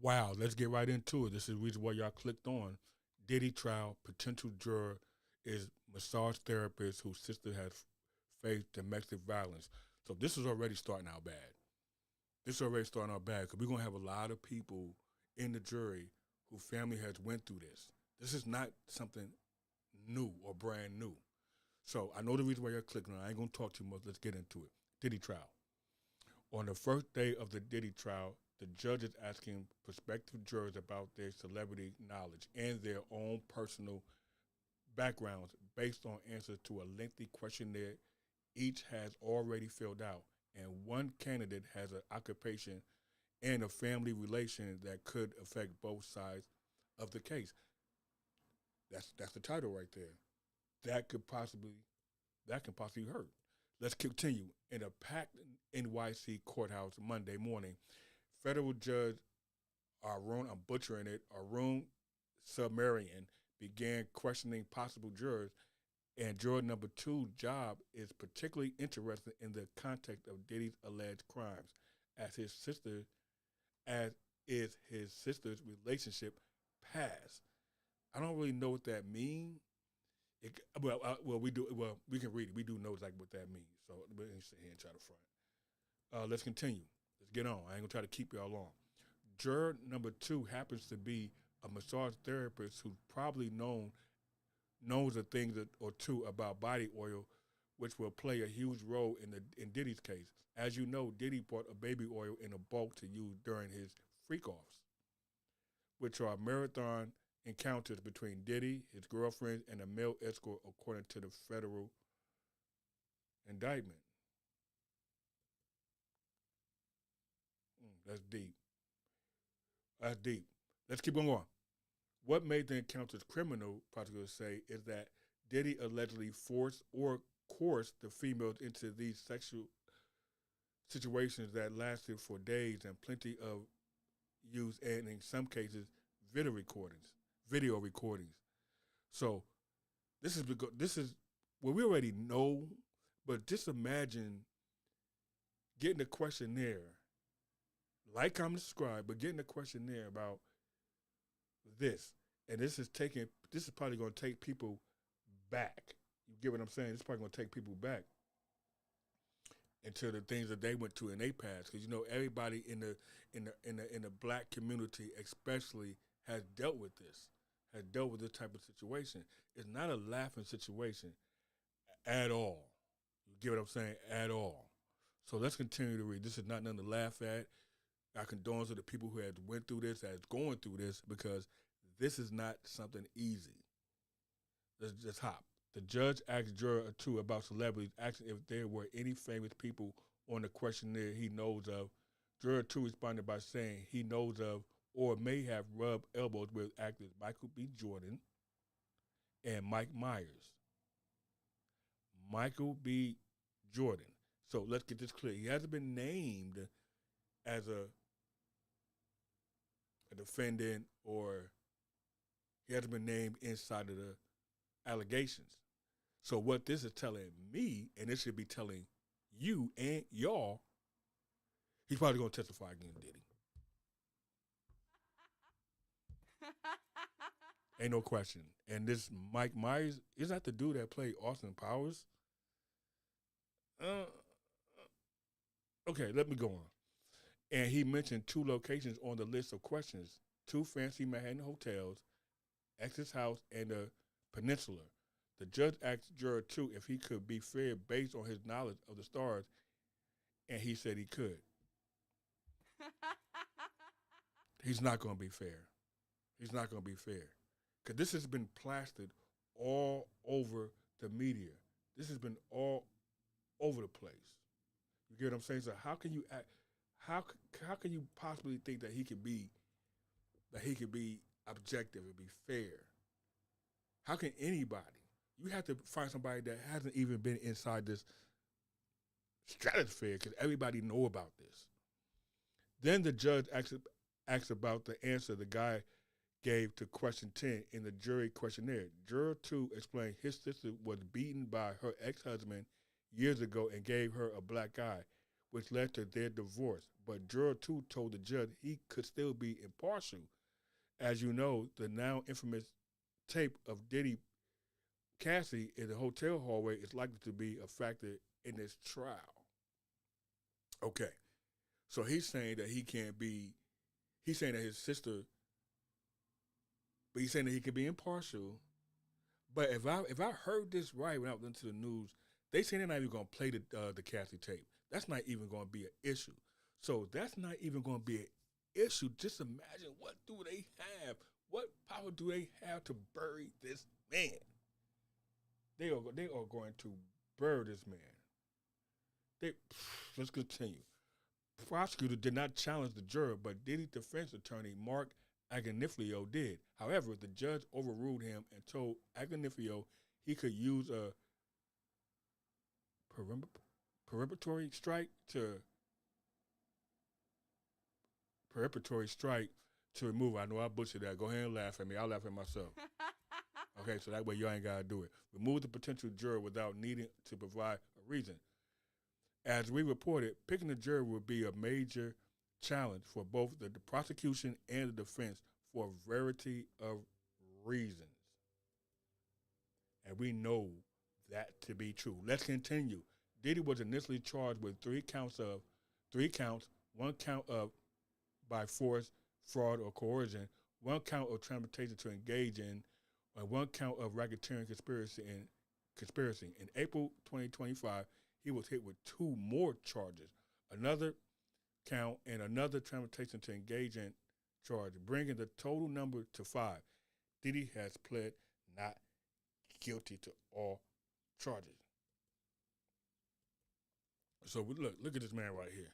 Wow, let's get right into it. This is the reason why y'all clicked on. Diddy trial, potential juror is massage therapist whose sister has faced domestic violence. So this is already starting out bad. This is already starting out bad because we're gonna have a lot of people in the jury whose family has went through this. This is not something new or brand new. So I know the reason why you're clicking on. I ain't gonna talk too much. Let's get into it. Diddy trial. On the first day of the Diddy trial, the judge is asking prospective jurors about their celebrity knowledge and their own personal backgrounds based on answers to a lengthy questionnaire each has already filled out. And one candidate has an occupation and a family relation that could affect both sides of the case. That's the title right there. That could possibly that can possibly hurt. Let's continue. In a packed NYC courthouse Monday morning, federal judge Arun, I'm butchering it, Arun Submarian began questioning possible jurors, and juror number two's job is particularly interested in the context of Diddy's alleged crimes, as his sister, as is his sister's relationship past. I don't really know what that means. Well, we do. Well, we can read it. We do know like what that means. So let me sit here and try to front. Let's continue. Let's get on. I ain't gonna try to keep y'all long. Juror number two happens to be a massage therapist who's probably knows a thing or two about body oil, which will play a huge role in Diddy's case. As you know, Diddy bought a baby oil in a bulk to use during his freak offs, which are marathon encounters between Diddy, his girlfriend, and a male escort, according to the federal indictment. That's deep. That's deep. Let's keep on going. What made the encounters criminal, prosecutors say, is that Diddy allegedly forced or coerced the females into these sexual situations that lasted for days and plenty of use, and in some cases, video recordings. Video recordings. So this is well, we already know, but just imagine getting a questionnaire, like I'm described, but getting a questionnaire about this, and this is probably going to take people back. You get what I'm saying? This is probably going to take people back into the things that they went to in their past, because you know everybody in the black community, especially, has dealt with this, has dealt with this type of situation. It's not a laughing situation at all. You get what I'm saying? At all. So let's continue to read. This is not nothing to laugh at. Our condolences to the people who had went through this, that's going through this, because this is not something easy. Let's just hop. The judge asked juror two about celebrities, asking if there were any famous people on the questionnaire he knows of. Juror two responded by saying he knows of or may have rubbed elbows with actors Michael B. Jordan and Mike Myers. Michael B. Jordan. So let's get this clear. He hasn't been named as a defendant, or he hasn't been named inside of the allegations. So what this is telling me, and this should be telling you and y'all, he's probably going to testify against Diddy. Ain't no question. And this Mike Myers, is that the dude that played Austin Powers? Uh, okay, let me go on. And he mentioned two locations on the list of questions: two fancy Manhattan hotels, X's house, and the Peninsula. The judge asked juror two if he could be fair based on his knowledge of the stars, and he said he could. He's not going to be fair. He's not going to be fair. Because this has been plastered all over the media. This has been all over the place. You get what I'm saying? So how can you act? How can you possibly think that he could be objective and be fair? How can anybody? You have to find somebody that hasn't even been inside this stratosphere, because everybody know about this. Then the judge asked about the answer the guy gave to question 10 in the jury questionnaire. Juror 2 explained his sister was beaten by her ex-husband years ago and gave her a black eye, which led to their divorce. But Juror 2 told the judge he could still be impartial. As you know, the now infamous tape of Diddy Cassie in the hotel hallway is likely to be a factor in this trial. Okay, so he's saying that he can't be, he's saying that his sister, but he's saying that he could be impartial. But if I heard this right when I went into the news, they say they're not even going to play the Cassie tape. That's not even going to be an issue. So that's not even going to be an issue. Just imagine, what do they have? What power do they have to bury this man? They are going to bury this man. Let's continue. Prosecutor did not challenge the juror, but Diddy's defense attorney, Mark Agnifilo, did. However, the judge overruled him and told Agnifilo he could use a preparatory strike to remove. I know I butchered that. Go ahead and laugh at me. I'll laugh at myself. Okay, so that way y'all ain't got to do it. Remove the potential juror without needing to provide a reason. As we reported, picking the juror would be a major challenge for both the prosecution and the defense for a variety of reasons. And we know that to be true. Let's continue. Diddy was initially charged with three counts, one count of by force, fraud, or coercion, one count of transportation to engage in, and one count of racketeering conspiracy. In April 2025, he was hit with two more charges, another count and another transportation to engage in charge, bringing the total number to 5. Diddy has pled not guilty to all charges. So look at this man right here.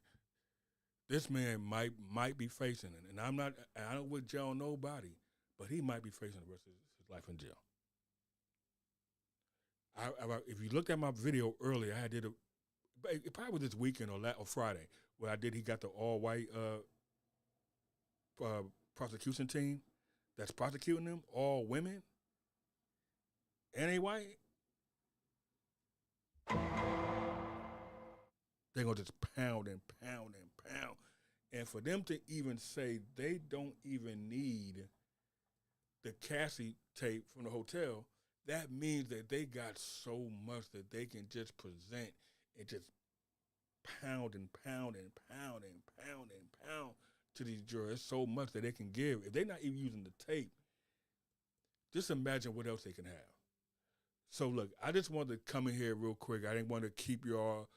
This man might be facing it, and I don't would jail nobody, but he might be facing the rest of his life in jail. If you looked at my video earlier, it probably was this weekend or Friday, where he got the all-white prosecution team that's prosecuting them, all women, and they white. They're going to just pound and pound and pound. And for them to even say they don't even need the Cassie tape from the hotel, that means that they got so much that they can just present and just pound and pound and pound and pound and pound to these jurors. So much that they can give. If they're not even using the tape, just imagine what else they can have. So look, I just wanted to come in here real quick. I didn't want to keep y'all.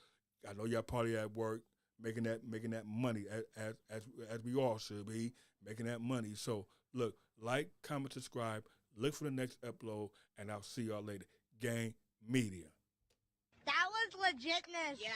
I know y'all probably at work making that money as we all should be making that money. So look, like, comment, subscribe, look for the next upload, and I'll see y'all later. Gang Media. That was legitness. Yeah.